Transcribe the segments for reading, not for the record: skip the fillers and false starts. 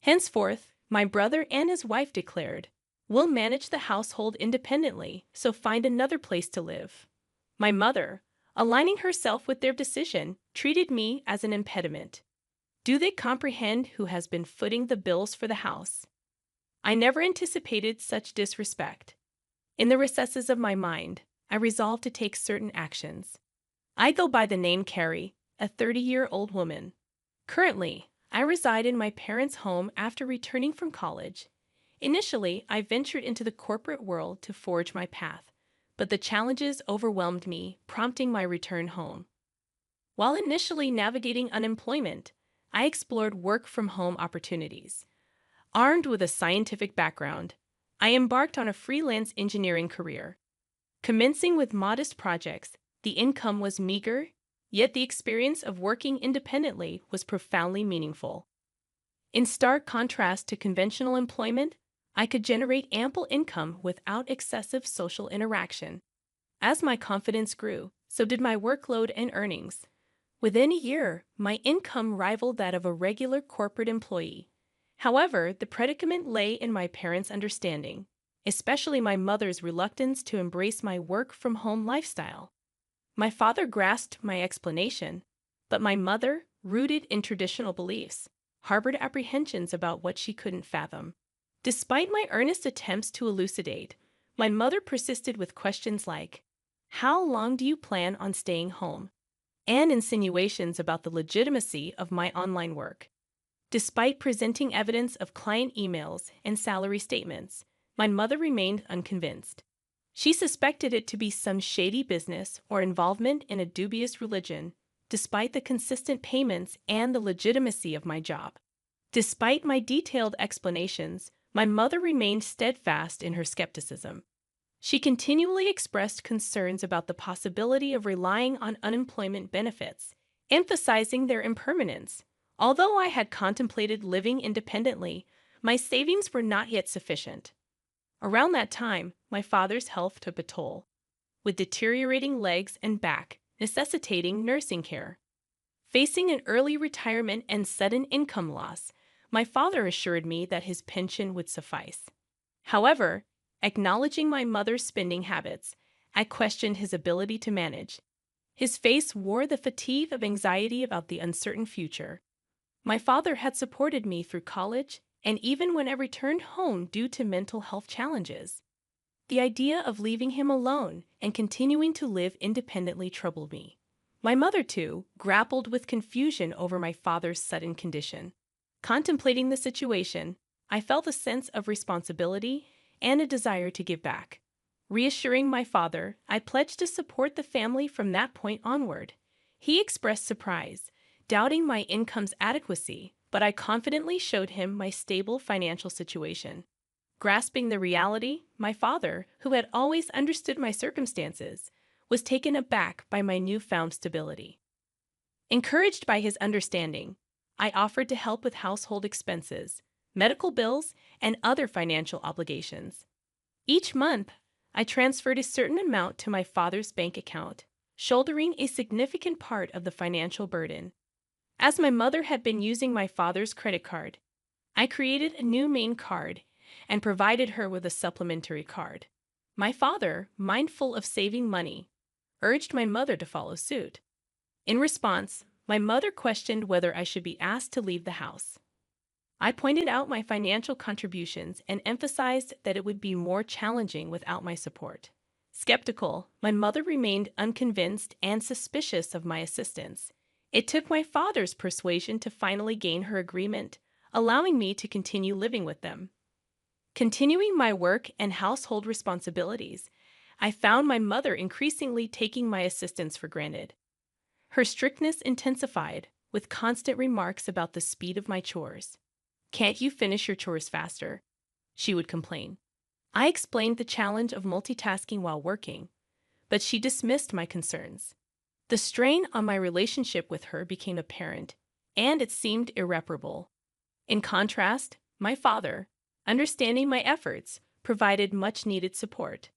Henceforth, my brother and his wife declared, "We'll manage the household independently, so find another place to live." My mother, aligning herself with their decision, treated me as an impediment. Do they comprehend who has been footing the bills for the house? I never anticipated such disrespect. In the recesses of my mind, I resolved to take certain actions. I go by the name Carrie, a 30-year-old woman. Currently, I reside in my parents' home after returning from college. Initially, I ventured into the corporate world to forge my path, but the challenges overwhelmed me, prompting my return home. While initially navigating unemployment, I explored work-from-home opportunities. Armed with a scientific background, I embarked on a freelance engineering career. Commencing with modest projects, the income was meager, yet the experience of working independently was profoundly meaningful. In stark contrast to conventional employment, I could generate ample income without excessive social interaction. As my confidence grew, so did my workload and earnings. Within a year, my income rivaled that of a regular corporate employee. However, the predicament lay in my parents' understanding, especially my mother's reluctance to embrace my work-from-home lifestyle. My father grasped my explanation, but my mother, rooted in traditional beliefs, harbored apprehensions about what she couldn't fathom. Despite my earnest attempts to elucidate, my mother persisted with questions like, "How long do you plan on staying home?" and insinuations about the legitimacy of my online work. Despite presenting evidence of client emails and salary statements, my mother remained unconvinced. She suspected it to be some shady business or involvement in a dubious religion, despite the consistent payments and the legitimacy of my job. Despite my detailed explanations, my mother remained steadfast in her skepticism. She continually expressed concerns about the possibility of relying on unemployment benefits, emphasizing their impermanence. Although I had contemplated living independently, my savings were not yet sufficient. Around that time, my father's health took a toll, with deteriorating legs and back, necessitating nursing care. Facing an early retirement and sudden income loss, my father assured me that his pension would suffice. However, acknowledging my mother's spending habits, I questioned his ability to manage. His face wore the fatigue of anxiety about the uncertain future. My father had supported me through college and even when I returned home due to mental health challenges. The idea of leaving him alone and continuing to live independently troubled me. My mother, too, grappled with confusion over my father's sudden condition. Contemplating the situation, I felt a sense of responsibility and a desire to give back. Reassuring my father, I pledged to support the family from that point onward. He expressed surprise, doubting my income's adequacy, but I confidently showed him my stable financial situation. Grasping the reality, my father, who had always understood my circumstances, was taken aback by my newfound stability. Encouraged by his understanding, I offered to help with household expenses, medical bills, and other financial obligations. Each month, I transferred a certain amount to my father's bank account, shouldering a significant part of the financial burden. As my mother had been using my father's credit card, I created a new main card and provided her with a supplementary card. My father, mindful of saving money, urged my mother to follow suit. In response, my mother questioned whether I should be asked to leave the house. I pointed out my financial contributions and emphasized that it would be more challenging without my support. Skeptical, my mother remained unconvinced and suspicious of my assistance. It took my father's persuasion to finally gain her agreement, allowing me to continue living with them. Continuing my work and household responsibilities, I found my mother increasingly taking my assistance for granted. Her strictness intensified, with constant remarks about the speed of my chores. "Can't you finish your chores faster?" she would complain. I explained the challenge of multitasking while working, but she dismissed my concerns. The strain on my relationship with her became apparent, and it seemed irreparable. In contrast, my father, understanding my efforts, provided much-needed support.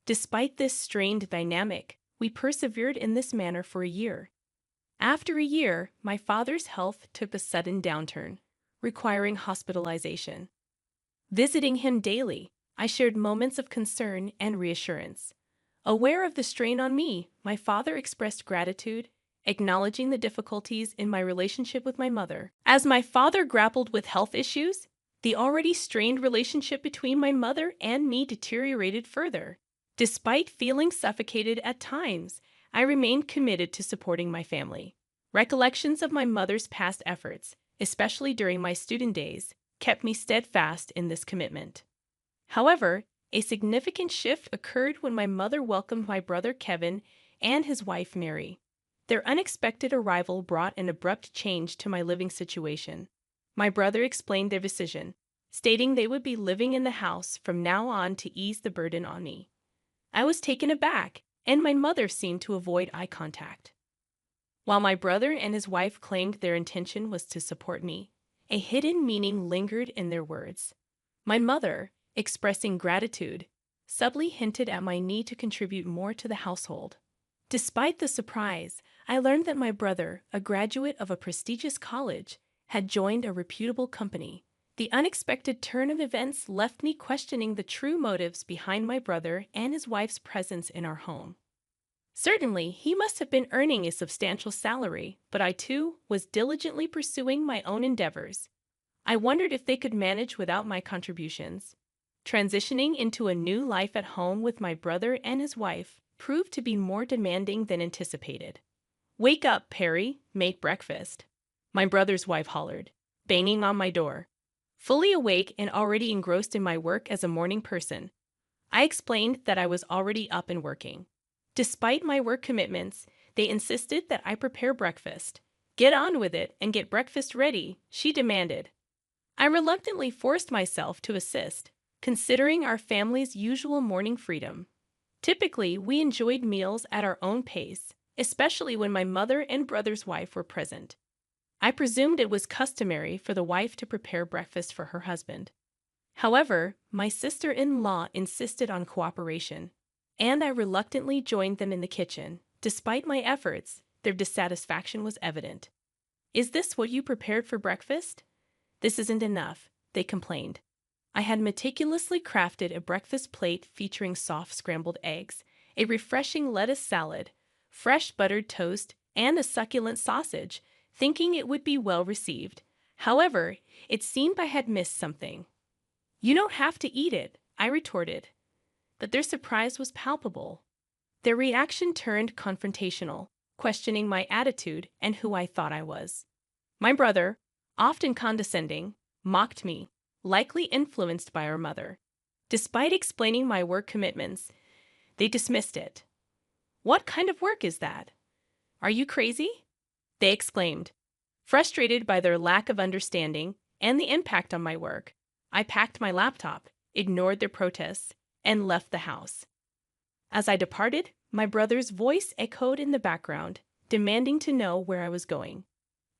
Despite this strained dynamic, we persevered in this manner for a year. After a year, my father's health took a sudden downturn. requiring hospitalization. Visiting him daily, I shared moments of concern and reassurance. Aware of the strain on me, my father expressed gratitude, acknowledging the difficulties in my relationship with my mother. As my father grappled with health issues, the already strained relationship between my mother and me deteriorated further. Despite feeling suffocated at times, I remained committed to supporting my family. Recollections of my mother's past efforts, especially during my student days, kept me steadfast in this commitment. However, a significant shift occurred when my mother welcomed my brother Kevin and his wife Mary. Their unexpected arrival brought an abrupt change to my living situation. My brother explained their decision, stating they would be living in the house from now on to ease the burden on me. I was taken aback, and my mother seemed to avoid eye contact. While my brother and his wife claimed their intention was to support me, a hidden meaning lingered in their words. My mother, expressing gratitude, subtly hinted at my need to contribute more to the household. Despite the surprise, I learned that my brother, a graduate of a prestigious college, had joined a reputable company. The unexpected turn of events left me questioning the true motives behind my brother and his wife's presence in our home. Certainly, he must have been earning a substantial salary, but I too was diligently pursuing my own endeavors. I wondered if they could manage without my contributions. Transitioning into a new life at home with my brother and his wife proved to be more demanding than anticipated. "Wake up, Perry, make breakfast," my brother's wife hollered, banging on my door. Fully awake and already engrossed in my work as a morning person, I explained that I was already up and working. Despite my work commitments, they insisted that I prepare breakfast. "Get on with it and get breakfast ready," she demanded. I reluctantly forced myself to assist, considering our family's usual morning freedom. Typically, we enjoyed meals at our own pace, especially when my mother and brother's wife were present. I presumed it was customary for the wife to prepare breakfast for her husband. However, my sister-in-law insisted on cooperation, and I reluctantly joined them in the kitchen. Despite my efforts, their dissatisfaction was evident. "Is this what you prepared for breakfast?" "This isn't enough," they complained. I had meticulously crafted a breakfast plate featuring soft scrambled eggs, a refreshing lettuce salad, fresh buttered toast, and a succulent sausage, thinking it would be well received. However, it seemed I had missed something. "You don't have to eat it," I retorted. But their surprise was palpable. Their reaction turned confrontational, questioning my attitude and who I thought I was. My brother, often condescending, mocked me, likely influenced by our mother. Despite explaining my work commitments, they dismissed it. "What kind of work is that? Are you crazy?" they exclaimed. Frustrated by their lack of understanding and the impact on my work, I packed my laptop, ignored their protests, and left the house. As I departed, my brother's voice echoed in the background, demanding to know where I was going.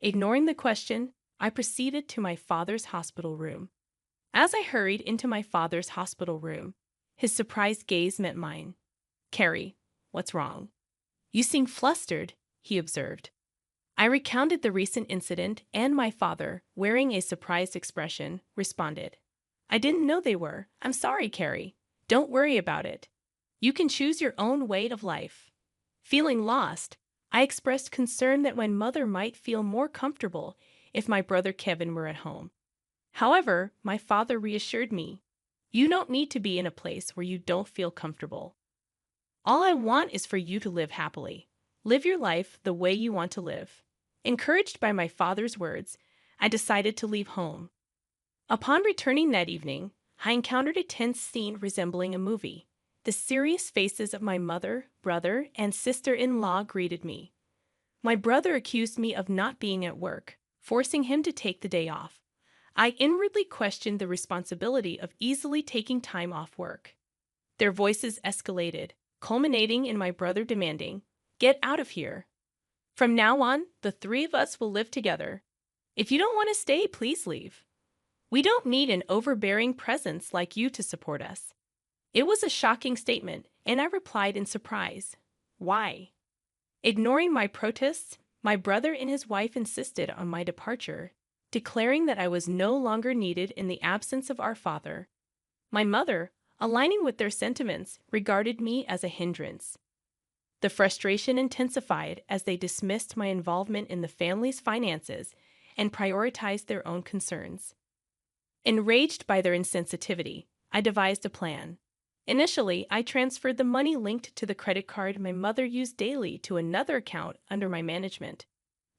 Ignoring the question, I proceeded to my father's hospital room. As I hurried into my father's hospital room, his surprised gaze met mine. "Carrie, what's wrong? You seem flustered," he observed. I recounted the recent incident, and my father, wearing a surprised expression, responded, "I didn't know they were. I'm sorry, Carrie. Don't worry about it. You can choose your own way of life." Feeling lost, I expressed concern that my mother might feel more comfortable if my brother Kevin were at home. However, my father reassured me, "You don't need to be in a place where you don't feel comfortable. All I want is for you to live happily. Live your life the way you want to live." Encouraged by my father's words, I decided to leave home. Upon returning that evening, I encountered a tense scene resembling a movie. The serious faces of my mother, brother, and sister-in-law greeted me. My brother accused me of not being at work, forcing him to take the day off. I inwardly questioned the responsibility of easily taking time off work. Their voices escalated, culminating in my brother demanding, "Get out of here. From now on, the three of us will live together. If you don't want to stay, please leave. We don't need an overbearing presence like you to support us." It was a shocking statement, and I replied in surprise, "Why?" Ignoring my protests, my brother and his wife insisted on my departure. declaring that I was no longer needed in the absence of our father. My mother, aligning with their sentiments, regarded me as a hindrance. The frustration intensified as they dismissed my involvement in the family's finances and prioritized their own concerns. Enraged by their insensitivity, I devised a plan. Initially, I transferred the money linked to the credit card my mother used daily to another account under my management.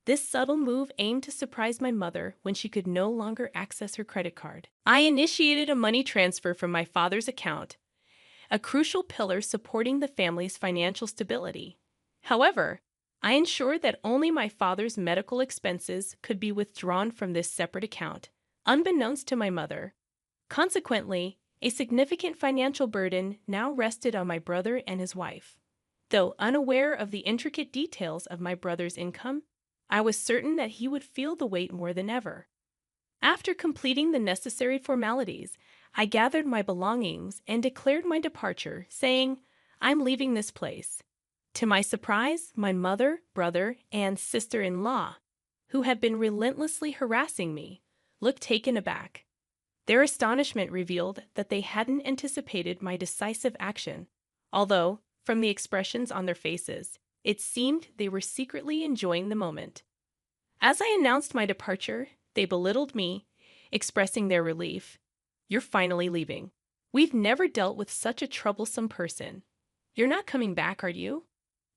This subtle move aimed to surprise my mother when she could no longer access her credit card. I initiated a money transfer from my father's account, a crucial pillar supporting the family's financial stability. However, I ensured that only my father's medical expenses could be withdrawn from this separate account, unbeknownst to my mother. Consequently, a significant financial burden now rested on my brother and his wife. Though unaware of the intricate details of my brother's income, I was certain that he would feel the weight more than ever. After completing the necessary formalities, I gathered my belongings and declared my departure, saying, "I'm leaving this place." To my surprise, my mother, brother, and sister-in-law, who had been relentlessly harassing me, looked taken aback. Their astonishment revealed that they hadn't anticipated my decisive action, although, from the expressions on their faces, it seemed they were secretly enjoying the moment. As I announced my departure, they belittled me, expressing their relief. "You're finally leaving. We've never dealt with such a troublesome person. You're not coming back, are you?"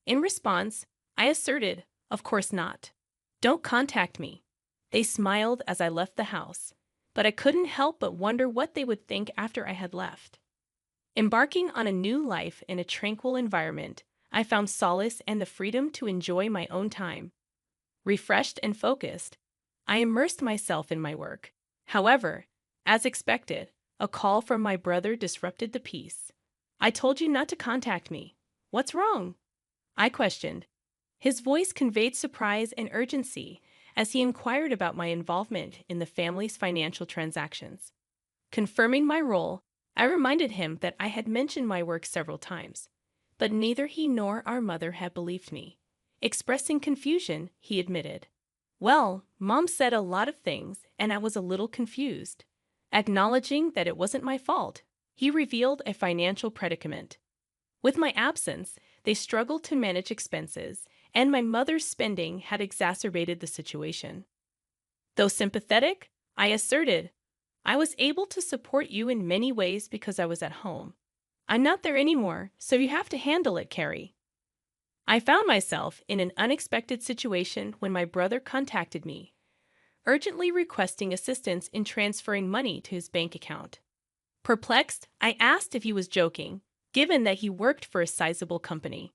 In response, I asserted, "Of course not. Don't contact me." They smiled as I left the house, but I couldn't help but wonder what they would think after I had left. Embarking on a new life in a tranquil environment, I found solace and the freedom to enjoy my own time. Refreshed and focused, I immersed myself in my work. However, as expected, a call from my brother disrupted the peace. "I told you not to contact me. What's wrong?" I questioned. His voice conveyed surprise and urgency as he inquired about my involvement in the family's financial transactions. Confirming my role, I reminded him that I had mentioned my work several times, but neither he nor our mother had believed me. Expressing confusion, he admitted, "Well, Mom said a lot of things, and I was a little confused." Acknowledging that it wasn't my fault, he revealed a financial predicament. With my absence, they struggled to manage expenses, and my mother's spending had exacerbated the situation. Though sympathetic, I asserted, "I was able to support you in many ways because I was at home. I'm not there anymore, so you have to handle it, Carrie." I found myself in an unexpected situation when my brother contacted me, urgently requesting assistance in transferring money to his bank account. Perplexed, I asked if he was joking, given that he worked for a sizable company.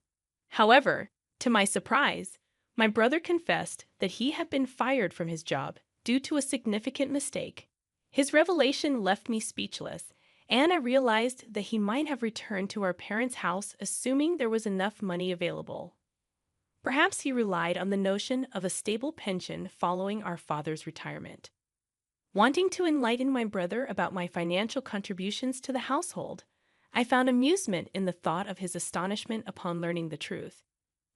However, to my surprise, my brother confessed that he had been fired from his job due to a significant mistake. His revelation left me speechless, and I realized that he might have returned to our parents' house assuming there was enough money available. Perhaps he relied on the notion of a stable pension following our father's retirement. Wanting to enlighten my brother about my financial contributions to the household, I found amusement in the thought of his astonishment upon learning the truth.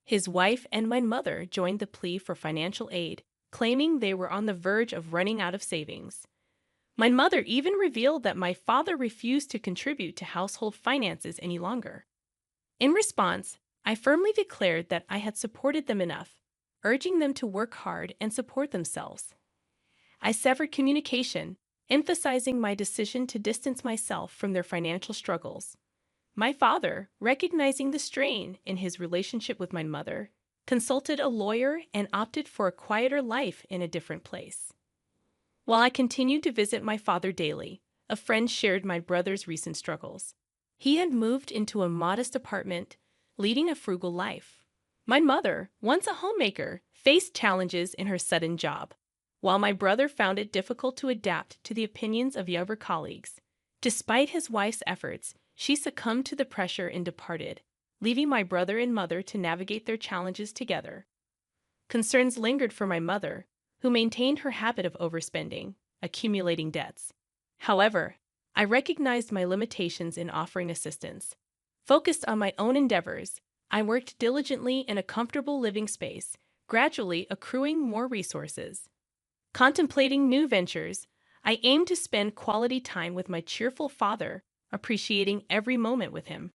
His wife and my mother joined the plea for financial aid, claiming they were on the verge of running out of savings. My mother even revealed that my father refused to contribute to household finances any longer. In response, I firmly declared that I had supported them enough, urging them to work hard and support themselves. I severed communication, emphasizing my decision to distance myself from their financial struggles. My father, recognizing the strain in his relationship with my mother, consulted a lawyer and opted for a quieter life in a different place. While I continued to visit my father daily, a friend shared my brother's recent struggles. He had moved into a modest apartment, leading a frugal life. My mother, once a homemaker, faced challenges in her sudden job, while my brother found it difficult to adapt to the opinions of younger colleagues. Despite his wife's efforts, she succumbed to the pressure and departed, leaving my brother and mother to navigate their challenges together. Concerns lingered for my mother, who maintained her habit of overspending, accumulating debts. However, I recognized my limitations in offering assistance. Focused on my own endeavors, I worked diligently in a comfortable living space, gradually accruing more resources. Contemplating new ventures, I aim to spend quality time with my cheerful father, appreciating every moment with him.